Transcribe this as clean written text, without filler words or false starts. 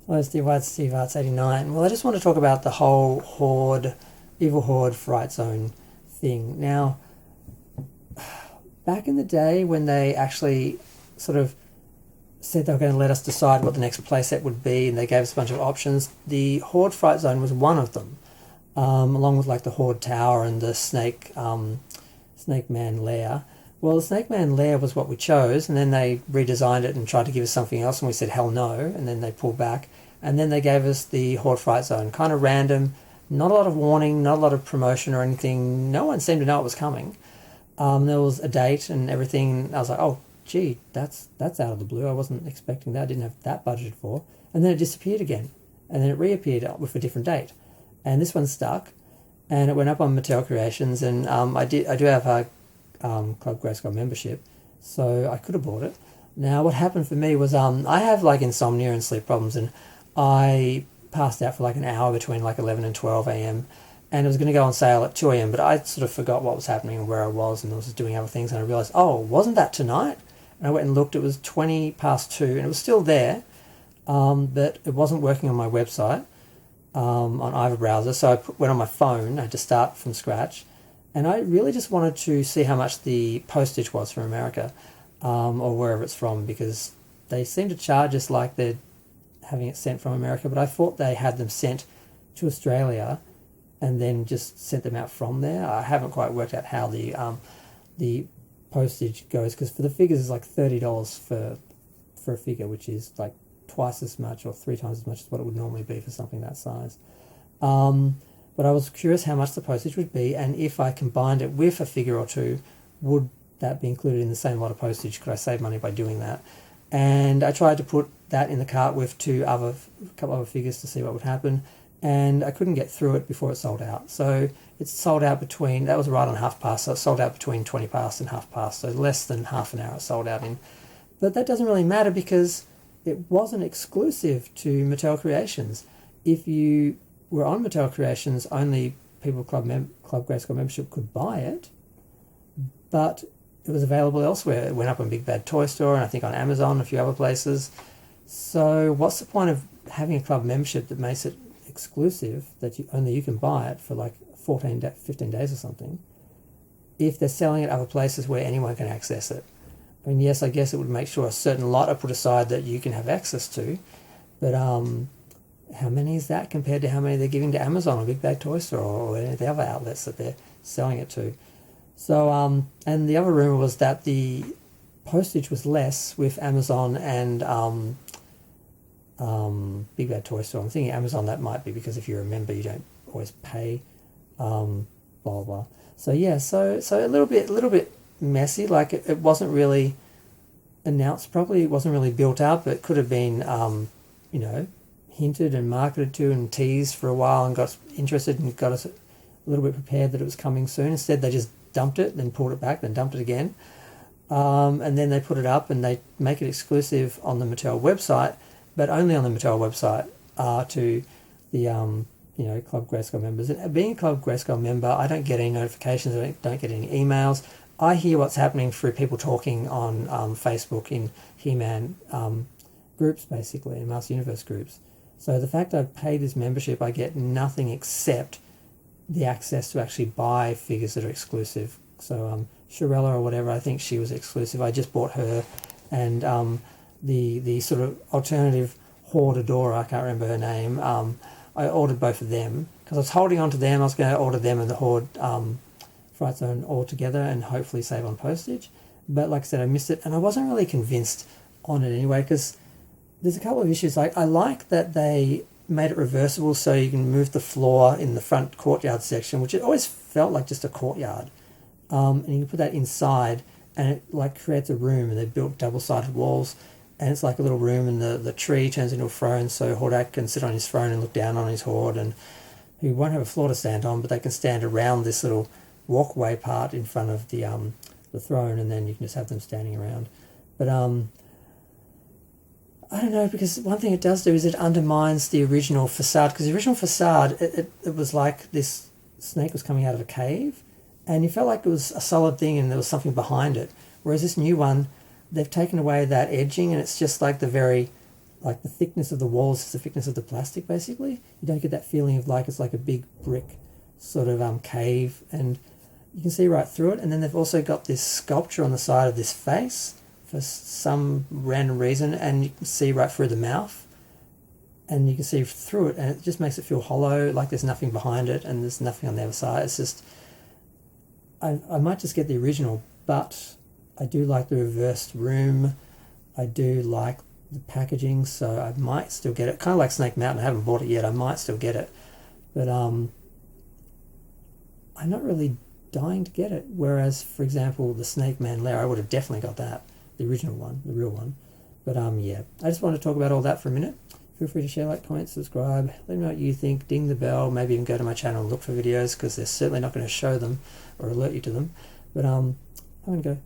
Hello, Steve White, Steve Arts 89. Well, I just want to talk about the whole Evil Horde Fright Zone thing. Now, back in the day when they actually sort of said they were going to let us decide what the next playset would be, and they gave us a bunch of options, the Horde Fright Zone was one of them, along with like the Horde Tower and the Snake Man Lair. Well, the Snake Man Lair was what we chose, and then they redesigned it and tried to give us something else, and we said hell no, and then they pulled back, and then they gave us the Horde Fright Zone, kind of random, not a lot of warning, not a lot of promotion or anything. No one seemed to know it was coming. There was a date and everything. I was like, oh, gee, that's out of the blue. I wasn't expecting that. I didn't have that budgeted for. And then it disappeared again, and then it reappeared with a different date, and this one stuck, and it went up on Mattel Creations, and I do have a Club Grayskull membership, so I could have bought it. Now, what happened for me was I have like insomnia and sleep problems, and I passed out for like an hour between like 11 and 12 a.m. and it was going to go on sale at 2 a.m. but I sort of forgot what was happening and where I was, and I was doing other things, and I realised, oh, wasn't that tonight? And I went and looked. It was 20 past 2, and it was still there, but it wasn't working on my website on either browser, so I went on my phone. I had to start from scratch, and I really just wanted to see how much the postage was from America, or wherever it's from, because they seem to charge us like they're having it sent from America, but I thought they had them sent to Australia and then just sent them out from there. I haven't quite worked out how the postage goes, because for the figures it's like $30 for a figure, which is like twice as much or 3 times as much as what it would normally be for something that size. But I was curious how much the postage would be, and if I combined it with a figure or two, would that be included in the same lot of postage? Could I save money by doing that? And I tried to put that in the cart with a couple other figures to see what would happen, and I couldn't get through it before it sold out. So it's sold out between, that was right on half past, so it sold out between 20 past and half past, so less than half an hour it sold out in. But that doesn't really matter, because it wasn't exclusive to Mattel Creations. If you were on Mattel Creations, only people with Club Grayskull membership could buy it, but it was available elsewhere. It went up on Big Bad Toy Store, and I think on Amazon and a few other places. So what's the point of having a club membership that makes it exclusive, that only you can buy it for like 15 days or something, if they're selling it other places where anyone can access it? I mean, yes, I guess it would make sure a certain lot are put aside that you can have access to, but how many is that compared to how many they're giving to Amazon or Big Bad Toy Store or any of the other outlets that they're selling it to? So, and the other rumor was that the postage was less with Amazon and Big Bad Toy Store. I'm thinking Amazon, that might be because if you're a member, you don't always pay, blah, blah, blah. So yeah, so a little bit messy. Like it wasn't really announced properly. It wasn't really built up. It could have been, hinted and marketed to and teased for a while and got us interested and got us a little bit prepared that it was coming soon. Instead, they just dumped it, then pulled it back, then dumped it again. And then they put it up and they make it exclusive on the Mattel website, but only on the Mattel website to the Club Grayskull members. And being a Club Grayskull member, I don't get any notifications, I don't get any emails. I hear what's happening through people talking on Facebook in He-Man groups, basically, in Masters of the Universe groups. So the fact I've paid this membership, I get nothing except the access to actually buy figures that are exclusive. So Shirella or whatever, I think she was exclusive. I just bought her, and the sort of alternative Horde Adora, I can't remember her name, I ordered both of them because I was holding on to them. I was going to order them and the Horde Fright Zone all together and hopefully save on postage. But like I said, I missed it, and I wasn't really convinced on it anyway, because there's a couple of issues. Like, I like that they made it reversible so you can move the floor in the front courtyard section, which it always felt like just a courtyard. And you can put that inside, and it like creates a room, and they built double-sided walls, and it's like a little room, and the tree turns into a throne, so Hordak can sit on his throne and look down on his Horde, and he won't have a floor to stand on, but they can stand around this little walkway part in front of the throne, and then you can just have them standing around. But I don't know, because one thing it does do is it undermines the original facade, because the original facade, it was like this snake was coming out of a cave, and you felt like it was a solid thing and there was something behind it. Whereas this new one, they've taken away that edging, and it's just like the very like the thickness of the walls is the thickness of the plastic, basically. You don't get that feeling of like it's like a big brick sort of cave, and you can see right through it. And then they've also got this sculpture on the side of this face for some random reason, and you can see right through the mouth, and you can see through it, and it just makes it feel hollow, like there's nothing behind it and there's nothing on the other side. It's just, I might just get the original, but I do like the reversed room. I do like the packaging, so I might still get it. Kind of like Snake Mountain, I haven't bought it yet. I might still get it, but I'm not really dying to get it. Whereas, for example, the Snake Man Lair, I would have definitely got that, the original one, the real one. But yeah, I just wanted to talk about all that for a minute. Feel free to share, like, comment, subscribe. Let me know what you think. Ding the bell. Maybe even go to my channel and look for videos, because they're certainly not going to show them or alert you to them. But I'm going to go.